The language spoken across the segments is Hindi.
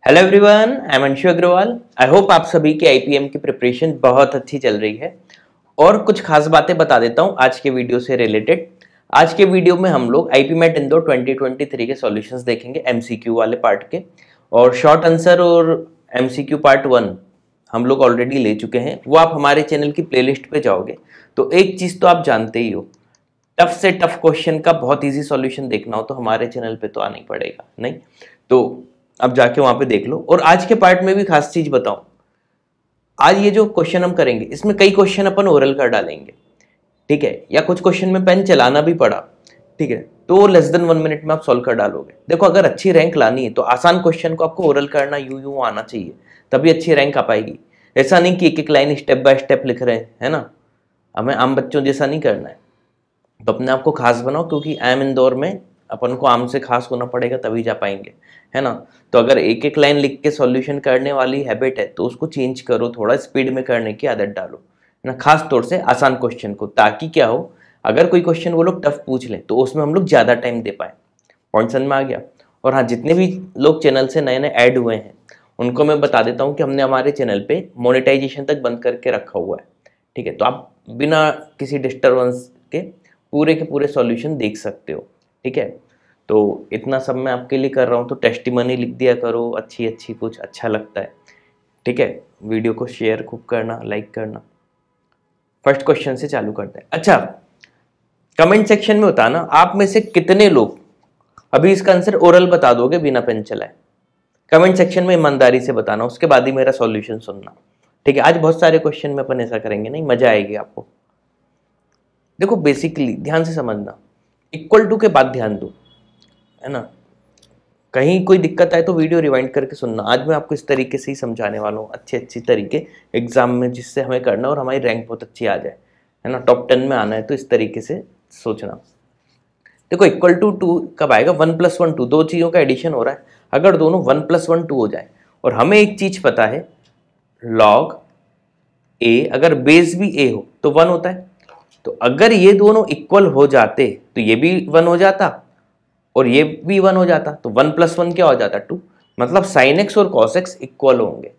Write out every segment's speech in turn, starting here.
Hello everyone, I am Anshu Agarwal. I hope आप सभी की आईपीएम की प्रिपरेशन बहुत अच्छी चल रही है। और कुछ खास बातें बता देता हूं आज के वीडियो से रिलेटेड। आज के वीडियो में हम लोग आईपी मैट इंदौर 2023 के सॉल्यूशंस देखेंगे, एमसीक्यू वाले पार्ट के। और शॉर्ट आंसर और एमसीक्यू पार्ट 1 हम लोग ऑलरेडी ले चुके हैं, वो आप हमारे चैनल की प्लेलिस्ट पे जाओगे तो एक चीज़ तो आप जानते ही हो, टफ से टफ क्वेश्चन का बहुत इजी सॉल्यूशन देखना हो तो हमारे चैनल पे तो आना ही पड़ेगा, नहीं तो अब जाके वहां पे देख लो। और आज के पार्ट में भी खास चीज बताऊं, आज ये जो क्वेश्चन हम करेंगे इसमें कई क्वेश्चन अपन ओरल कर डालेंगे, ठीक है, या कुछ क्वेश्चन में पेन चलाना भी पड़ा, ठीक है, तो लेस देन 1 मिनट में आप सॉल्व कर डालोगे। देखो, अगर अच्छी रैंक लानी है तो आसान क्वेश्चन को आपको ओरल करना यूं आना चाहिए, तभी अच्छी रैंक आ पाएगी। ऐसा नहीं कि एक एक लाइन स्टेप बाय स्टेप लिख रहे हैं, है ना। हमें आम बच्चों जैसा नहीं करना है, तो अपने आप को खास बनाओ, क्योंकि एम इंदौर में अपन को आम से खास होना पड़ेगा तभी जा पाएंगे, है ना। तो अगर एक एक लाइन लिख के सॉल्यूशन करने वाली हैबिट है तो उसको चेंज करो, थोड़ा स्पीड में करने की आदत डालो, है ना, खास तौर से आसान क्वेश्चन को, ताकि क्या हो, अगर कोई क्वेश्चन वो लोग टफ पूछ लें तो उसमें हम लोग ज़्यादा टाइम दे पाए। पॉइंट समझ में आ गया। और हाँ, जितने भी लोग चैनल से नए नए ऐड हुए हैं उनको मैं बता देता हूँ कि हमने हमारे चैनल पे मोनेटाइजेशन तक बंद करके रखा हुआ है, ठीक है, तो आप बिना किसी डिस्टर्बेंस के पूरे सॉल्यूशन देख सकते हो, ठीक है। तो इतना सब मैं आपके लिए कर रहा हूँ, तो टेस्टिमनी लिख दिया करो, अच्छी अच्छी कुछ अच्छा लगता है, ठीक है। वीडियो को शेयर खूब करना, लाइक करना। फर्स्ट क्वेश्चन से चालू करते हैं। अच्छा, कमेंट सेक्शन में बताना आप में से कितने लोग अभी इसका आंसर ओरल बता दोगे बिना पेन चलाए। कमेंट सेक्शन में ईमानदारी से बताना, उसके बाद ही मेरा सॉल्यूशन सुनना, ठीक है। आज बहुत सारे क्वेश्चन में अपन ऐसा करेंगे, नहीं मजा आएगी आपको। देखो, बेसिकली ध्यान से समझना, इक्वल टू के बाद ध्यान दो, है ना। कहीं कोई दिक्कत आए तो वीडियो रिवाइंड करके सुनना। आज मैं आपको इस तरीके से ही समझाने वाला हूँ, अच्छी तरीके एग्जाम में, जिससे हमें करना और हमारी रैंक बहुत अच्छी आ जाए, है ना, टॉप 10 में आना है तो इस तरीके से सोचना। देखो, इक्वल टू 2 कब आएगा, 1 + 1 2, दो चीज़ों का एडिशन हो रहा है। अगर दोनों 1 + 1 2 हो जाए, और हमें एक चीज पता है, लॉग ए अगर बेस भी ए हो तो 1 होता है। तो अगर ये दोनों इक्वल हो जाते तो ये भी 1 हो जाता और ये भी 1 हो जाता, तो 1 + 1 क्या हो जाता, 2। मतलब sin x और cos x इक्वल होंगे।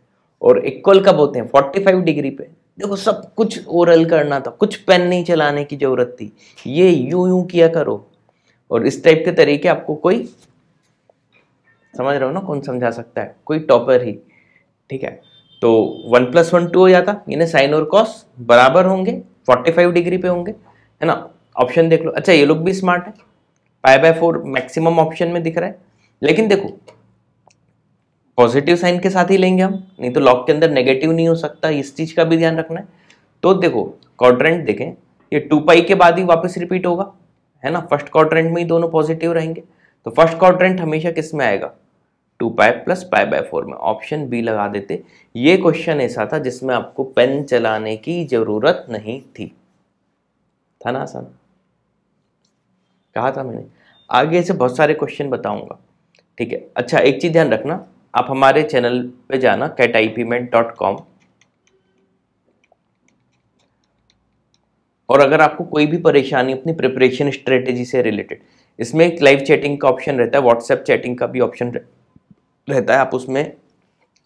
और इक्वल कब होते हैं, 45 डिग्री पे। देखो, सब कुछ ओरल करना था, कुछ पेन नहीं चलाने की जरूरत थी, ये यूं किया करो। और इस टाइप के तरीके आपको कोई, समझ रहे हो ना, कौन समझा सकता है, कोई टॉपर ही, ठीक है। तो 1 + 1 2 हो जाता, यानी साइन और कॉस बराबर होंगे, 45 डिग्री पे होंगे, है ना। ऑप्शन देख लो। अच्छा, ये लोग भी स्मार्ट है, π/4 मैक्सिमम ऑप्शन में दिख रहा है, लेकिन देखो पॉजिटिव साइन के साथ ही लेंगे हम, नहीं तो लॉग के अंदर नेगेटिव नहीं हो सकता, इस चीज का भी ध्यान रखना है। तो देखो, क्वाड्रेंट देखें, ये 2π के बाद ही वापस रिपीट होगा, है ना। फर्स्ट क्वाड्रेंट में ही दोनों पॉजिटिव रहेंगे, तो फर्स्ट क्वाड्रेंट हमेशा किस में आएगा, 2π + π/4 में। ऑप्शन बी लगा देते। ये क्वेश्चन ऐसा था जिसमें आपको पेन चलाने की जरूरत नहीं थी, था ना आसान, कहा था मैंने। आगे से बहुत सारे क्वेश्चन बताऊंगा, ठीक है। अच्छा, एक चीज ध्यान रखना, आप हमारे चैनल पे जाना catipmet.com, और अगर आपको कोई भी परेशानी अपनी प्रिपरेशन स्ट्रेटेजी से रिलेटेड, इसमें एक लाइव चैटिंग का ऑप्शन रहता है, व्हाट्सएप चैटिंग का भी ऑप्शन रहता है। आप उसमें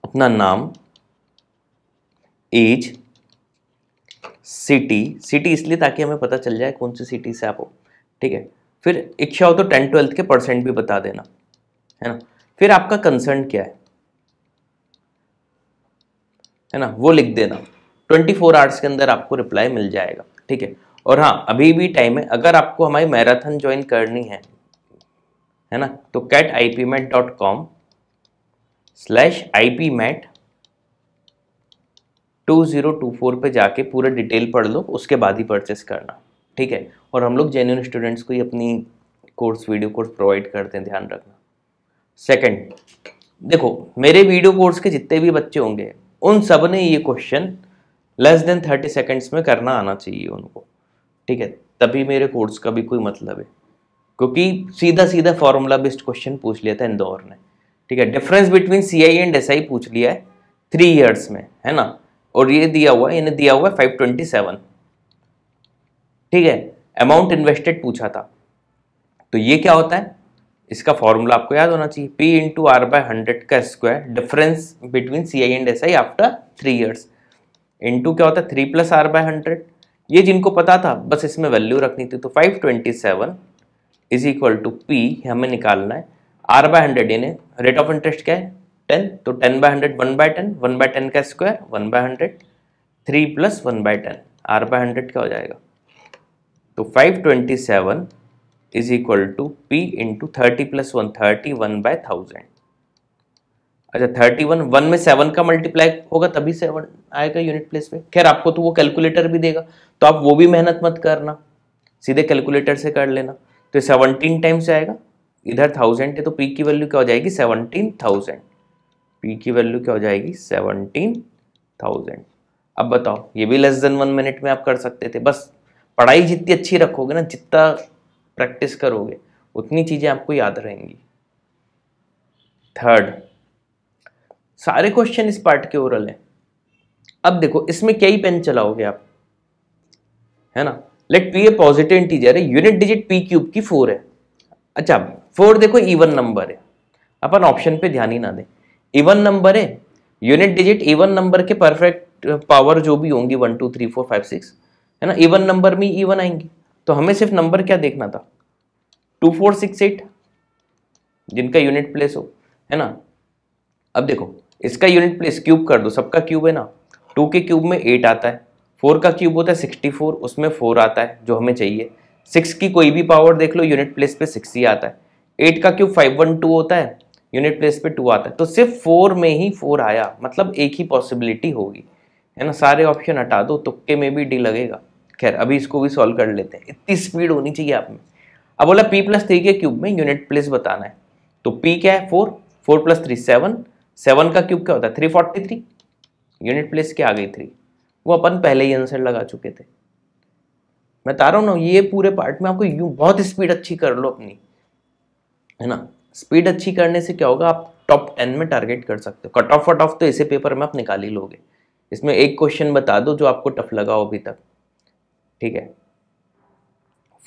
अपना नाम, एज, सिटी इसलिए ताकि हमें पता चल जाए कौन सी सिटी से आप हो, ठीक है। फिर इच्छा हो तो 10th-12th के परसेंट भी बता देना, है ना। फिर आपका कंसर्न क्या है ना, वो लिख देना। 24 आवर्स के अंदर आपको रिप्लाई मिल जाएगा, ठीक है। और हाँ, अभी भी टाइम है, अगर आपको हमारी मैराथन ज्वाइन करनी है ना, तो catipmet.com/ipmet2024 पे जाके पूरा डिटेल पढ़ लो, उसके बाद ही परचेस करना, ठीक है। और हम लोग जेन्युइन स्टूडेंट्स को ही अपनी वीडियो कोर्स प्रोवाइड करते हैं, ध्यान रखना। सेकंड, देखो, मेरे वीडियो कोर्स के जितने भी बच्चे होंगे उन सब ने ये क्वेश्चन लेस देन 30 सेकंड्स में करना आना चाहिए उनको, ठीक है, तभी मेरे कोर्स का भी कोई मतलब है। क्योंकि सीधा सीधा फॉर्मूला बेस्ड क्वेश्चन पूछ लिया था इंदौर ने, ठीक है। Difference between CI and SI पूछ लिया है 3 ईयर्स में, है ना। और ये दिया हुआ है, इन्हें दिया हुआ है 527, ठीक है। अमाउंट इन्वेस्टेड पूछा था, तो ये क्या होता है, इसका फॉर्मूला आपको याद होना चाहिए, P इंटू आर बाय 100 का square, difference between CI and SI after 3 years, into क्या होता है 3 प्लस आर बाय 100। ये जिनको पता था बस इसमें वैल्यू रखनी थी, तो 527 इज इक्वल टू P हमें निकालना है, आर बाय 100 यानी रेट ऑफ इंटरेस्ट क्या है 10, तो 10 बाय 100 1 बाय 10, 1 बाय 10 का square 1 by 100, 3 plus 1 by 10, R by 100 क्या हो जाएगा, तो 527 is equal to P into 30 plus 1 30, 1 by 1000। अच्छा 31 1 में 7 का मल्टीप्लाई होगा तभी 7 आएगा यूनिट प्लेस पे। खैर आपको तो वो कैलकुलेटर भी देगा, तो आप वो भी मेहनत मत करना, सीधे कैलकुलेटर से कर लेना। तो 17 टाइम्स आएगा, इधर 1000 है तो P की वैल्यू क्या हो जाएगी 17,000, P की वैल्यू क्या हो जाएगी 17,000। अब बताओ, ये भी लेस देन 1 मिनट में आप कर सकते थे। बस पढ़ाई जितनी अच्छी रखोगे ना, जितना प्रैक्टिस करोगे उतनी चीजें आपको याद रहेंगी। थर्ड, सारे क्वेश्चन इस पार्ट के ओरल हैं। अब देखो इसमें क्या ही पेन चलाओगे आप, है ना। लेट P ए पॉजिटिव इंटीजर है, यूनिट डिजिट P क्यूब की 4 है। अच्छा 4 देखो इवन नंबर है, अपन ऑप्शन पे ध्यान ही ना दें, इवन नंबर है, यूनिट डिजिट इवन नंबर के परफेक्ट पावर जो भी होंगी 1 2 3 4 5 6, है ना, इवन नंबर में इवन आएंगी। तो हमें सिर्फ नंबर क्या देखना था 2 4 6 8 जिनका यूनिट प्लेस हो, है ना। अब देखो इसका यूनिट प्लेस क्यूब कर दो, सबका क्यूब है ना, 2 के क्यूब में 8 आता है, 4 का क्यूब होता है 64, उसमें 4 आता है जो हमें चाहिए, 6 की कोई भी पावर देख लो यूनिट प्लेस पे 6 ही आता है, 8 का क्यूब 512 होता है, यूनिट प्लेस पे 2 आता है, तो सिर्फ 4 में ही 4 आया, मतलब एक ही पॉसिबिलिटी होगी, है ना। सारे ऑप्शन हटा दो, तुक्के में भी डी लगेगा। खैर अभी इसको भी सॉल्व कर लेते हैं, इतनी स्पीड होनी चाहिए आप में। अब बोला P प्लस 3 के क्यूब में यूनिट प्लेस बताना है, तो P क्या है 4, 4 प्लस 3 7, 7 का क्यूब क्या होता है 343, यूनिट प्लेस क्या आ गई 3, वो अपन पहले ही आंसर लगा चुके थे। मैं बता रहा हूँ ना, ये पूरे पार्ट में आपको यूं बहुत स्पीड अच्छी कर लो अपनी, है ना। स्पीड अच्छी करने से क्या होगा, आप टॉप 10 में टारगेट कर सकते हो। कट ऑफ तो इसे पेपर में आप निकाल ही लोगे। इसमें एक क्वेश्चन बता दो जो आपको टफ लगा हो अभी तक, ठीक है।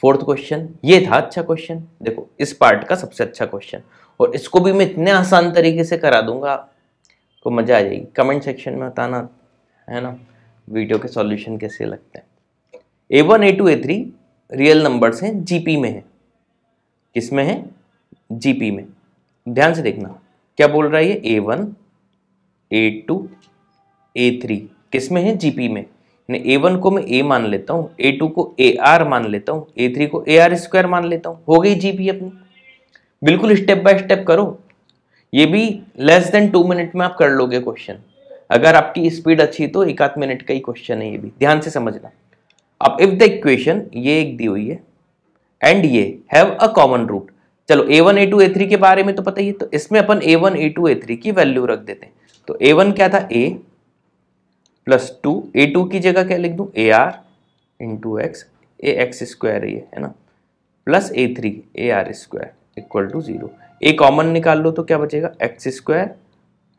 फोर्थ क्वेश्चन ये था अच्छा क्वेश्चन, देखो इस पार्ट का सबसे अच्छा क्वेश्चन, और इसको भी मैं इतने आसान तरीके से करा दूंगा आपको, मजा आ जाएगी। कमेंट सेक्शन में बताना, है ना, वीडियो के सॉल्यूशन कैसे लगते हैं। A1 A2 A3 real numbers हैं, जीपी में है। किसमें है, जीपी में। ध्यान से देखना क्या बोल रहा है ये, A1 A2 A3 किसमें है, जीपी में। A1 को मैं A मान लेता हूँ, A2 को AR मान लेता हूँ, A3 को AR स्क्वायर मान लेता हूँ, हो गई जीपी अपनी। बिल्कुल स्टेप बाय स्टेप करो, ये भी लेस देन 2 मिनट में आप कर लोगे क्वेश्चन। अगर आपकी स्पीड अच्छी तो 1 मिनट का ही क्वेश्चन है, ये भी ध्यान से समझना। अब इफ द इक्वेशन ये एक दी हुई है एंड ये हैव अ कॉमन रूट, चलो A1 A2 A3 के बारे में तो पता ही है, तो इसमें अपन A1 A2 A3 की वैल्यू रख देते हैं। तो A1 क्या था A प्लस 2, A2 की जगह क्या लिख दूं AR into X, AX square है ना, plus A3 AR square equal to 0। A common निकाल लो तो क्या बचेगा X square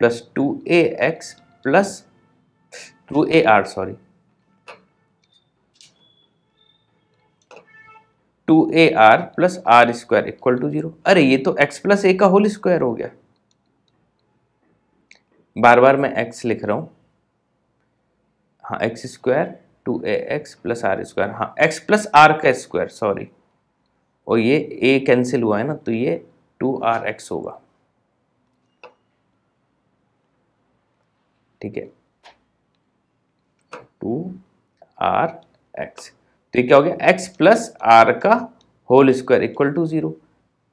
plus 2AX plus 2AR, sorry 2AR plus R square equal to 0। अरे ये तो x प्लस ए का होल स्क्वायर हो गया, बार बार मैं x लिख रहा हूं, हाँ X square 2AX plus R square, हाँ x प्लस आर का स्क्वायर, सॉरी, और ये a कैंसिल हुआ है ना, तो ये 2RX होगा, ठीक है 2RX। तो ये क्या हो गया x प्लस आर का होल स्क्वायर इक्वल टू 0।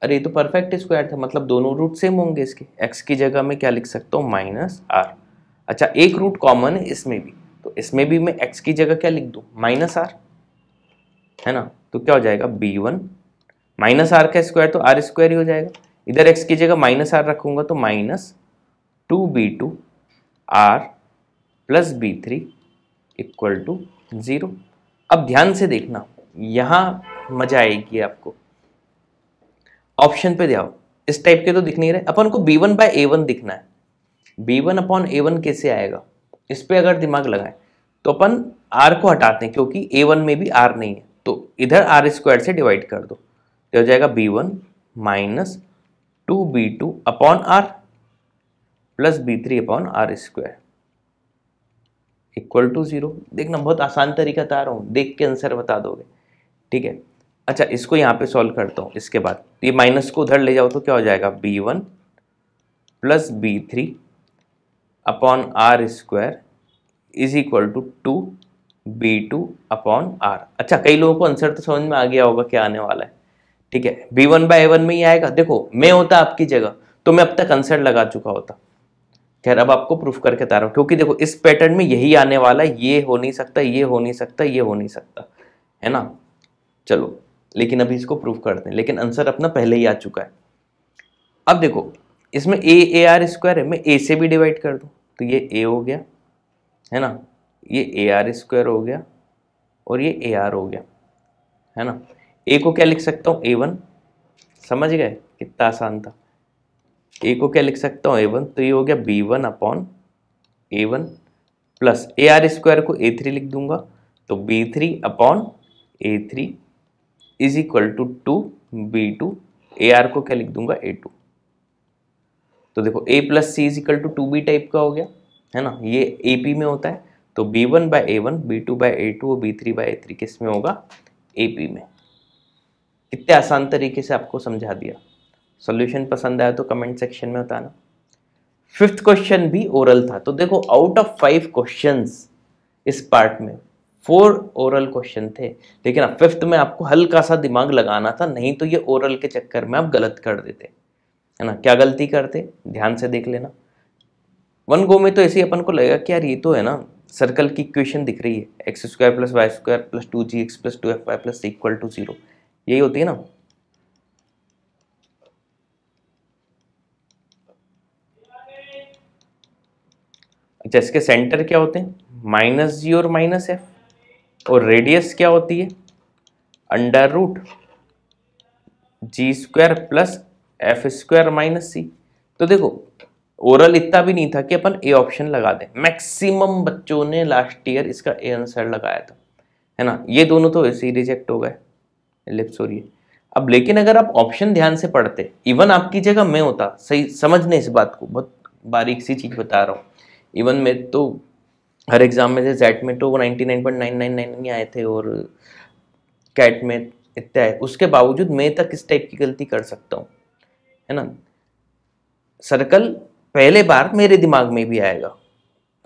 अरे ये तो परफेक्ट स्क्वायर था, मतलब दोनों रूट सेम होंगे इसके। x की जगह में क्या लिख सकता हूँ माइनस आर। अच्छा एक रूट कॉमन है इसमें भी, तो इसमें भी मैं x की जगह क्या लिख दूँ माइनस आर, है ना। तो क्या हो जाएगा b1 माइनस आर का स्क्वायर तो आर स्क्वायर ही हो जाएगा, इधर x की जगह माइनस आर रखूंगा तो minus 2b2 r plus b3 equal to 0। अब ध्यान से देखना, यहां मजा आएगी आपको। ऑप्शन पे जाओ, इस टाइप के तो दिख नहीं रहे, अपन को b1 बाय a1 दिखना है। b1 अपॉन a1 कैसे आएगा, इस पे अगर दिमाग लगाएं तो अपन r को हटाते हैं, क्योंकि a1 में भी r नहीं है, तो इधर आर स्क्वायर से डिवाइड कर दो, तो हो जाएगा b1 minus 2b2 upon R plus b3 upon R square equal to 0। देखना बहुत आसान तरीका बता रहा हूँ, देख के आंसर बता दोगे। ठीक है, अच्छा इसको यहाँ पे सॉल्व करता हूँ। इसके बाद ये माइनस को उधर ले जाओ तो क्या हो जाएगा, b1 plus b3 upon R square is equal to 2b2 upon R. अच्छा कई लोगों को आंसर तो समझ में आ गया होगा क्या आने वाला है। ठीक है, b1 बाय a1 में ही आएगा। देखो मैं होता आपकी जगह तो मैं अब तक आंसर लगा चुका होता। खैर अब आपको प्रूफ करके बता रहा हूँ, क्योंकि देखो इस पैटर्न में यही आने वाला है, ये हो नहीं सकता, ये हो नहीं सकता, ये हो नहीं सकता, है ना। चलो लेकिन अभी इसको प्रूफ करते हैं, लेकिन आंसर अपना पहले ही आ चुका है। अब देखो इसमें ए आर स्क्वायर है, मैं ए से भी डिवाइड कर दूँ तो ये ए हो गया, है ना, ये ए आर स्क्वायर हो गया और ये ए आर हो गया, है ना। ए को क्या लिख सकता हूँ, A1, समझ गए कितना आसान था। ए को क्या लिख सकता हूँ, A1, तो ये हो गया B1 upon A1 plus A R square को A3 लिख दूंगा तो B3 upon A3 is equal to 2B2, A R को क्या लिख दूंगा, A2। तो देखो A plus C is equal to 2B type का हो गया, है ना, ये AP में होता है। तो B1 bye A1, B2 bye A2 और B3 बाय A3 किस में होगा, AP में। कितने आसान तरीके से आपको समझा दिया। सॉल्यूशन पसंद आया तो कमेंट सेक्शन में बताना। फिफ्थ क्वेश्चन भी ओरल था, तो देखो आउट ऑफ 5 क्वेश्चंस इस पार्ट में 4 ओरल क्वेश्चन थे, लेकिन अब फिफ्थ में आपको हल्का सा दिमाग लगाना था, नहीं तो ये ओरल के चक्कर में आप गलत कर देते, है ना। क्या गलती करते, ध्यान से देख लेना। वन गो में तो ऐसे ही अपन को लगेगा कि यार ये तो है ना, सर्कल की इक्वेशन दिख रही है, X square plus Y square plus 2gx plus 2fy plus equal to 0, यही होती है ना। अच्छा इसके सेंटर क्या होते हैं, माइनस जी और माइनस एफ, और रेडियस क्या होती है, under root G square plus F square minus C. तो देखो ओरल इतना भी नहीं था कि अपन ए ऑप्शन लगा दें, मैक्सिमम बच्चों ने लास्ट ईयर इसका ए आंसर लगाया था, है ना। ये दोनों तो ऐसे ही रिजेक्ट हो गए, एलिप्स हो रही है। अब लेकिन अगर आप ऑप्शन ध्यान से पढ़ते, इवन आपकी जगह मैं होता, सही समझने इस बात को, बहुत बारीक सी चीज बता रहा हूँ। इवन में तो हर एग्जाम में से जेट में तो 99.999 आए थे और कैट में इतने आए, उसके बावजूद मैं तक इस टाइप की गलती कर सकता हूँ, है ना। सर्कल पहले बार मेरे दिमाग में भी आएगा,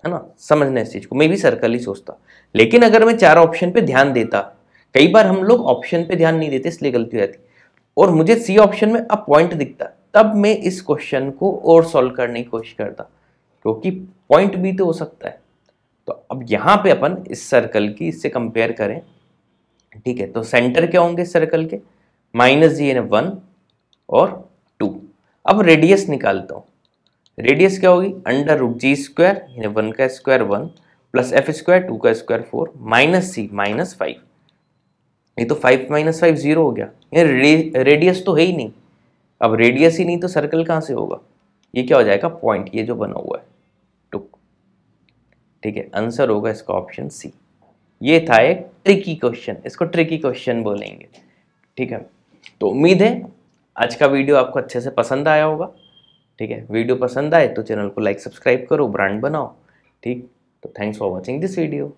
है ना, समझने इस चीज को, मैं भी सर्कल ही सोचता। लेकिन अगर मैं 4 ऑप्शन पे ध्यान देता, कई बार हम लोग ऑप्शन पे ध्यान नहीं देते इसलिए गलती हो जाती, और मुझे सी ऑप्शन में अब पॉइंट दिखता, तब मैं इस क्वेश्चन को और सॉल्व करने की कोशिश करता, क्योंकि पॉइंट भी तो हो सकता है। तो अब यहाँ पे अपन इस सर्कल की इससे कंपेयर करें, ठीक है, तो सेंटर क्या होंगे सर्कल के, माइनस जी 1 और 2। अब रेडियस निकालता हूँ, रेडियस क्या होगी, अंडर रूट जी स्क्वायर यानी 1 का स्क्वायर 1 प्लस एफ स्क्वायर 2 का स्क्वायर 4 माइनस सी माइनस 5। ये तो 5 माइनस 5 0 हो गया, ये रेडियस तो है ही नहीं। अब रेडियस ही नहीं तो सर्कल कहाँ से होगा, ये क्या हो जाएगा, पॉइंट, ये जो बना हुआ है टुक। ठीक है, आंसर होगा इसका ऑप्शन सी। ये था एक ट्रिकी क्वेश्चन, इसको ट्रिकी क्वेश्चन बोलेंगे। ठीक है, तो उम्मीद है आज का वीडियो आपको अच्छे से पसंद आया होगा। ठीक है, वीडियो पसंद आए तो चैनल को लाइक सब्सक्राइब करो, ब्रांड बनाओ। ठीक, तो thanks for watching this video.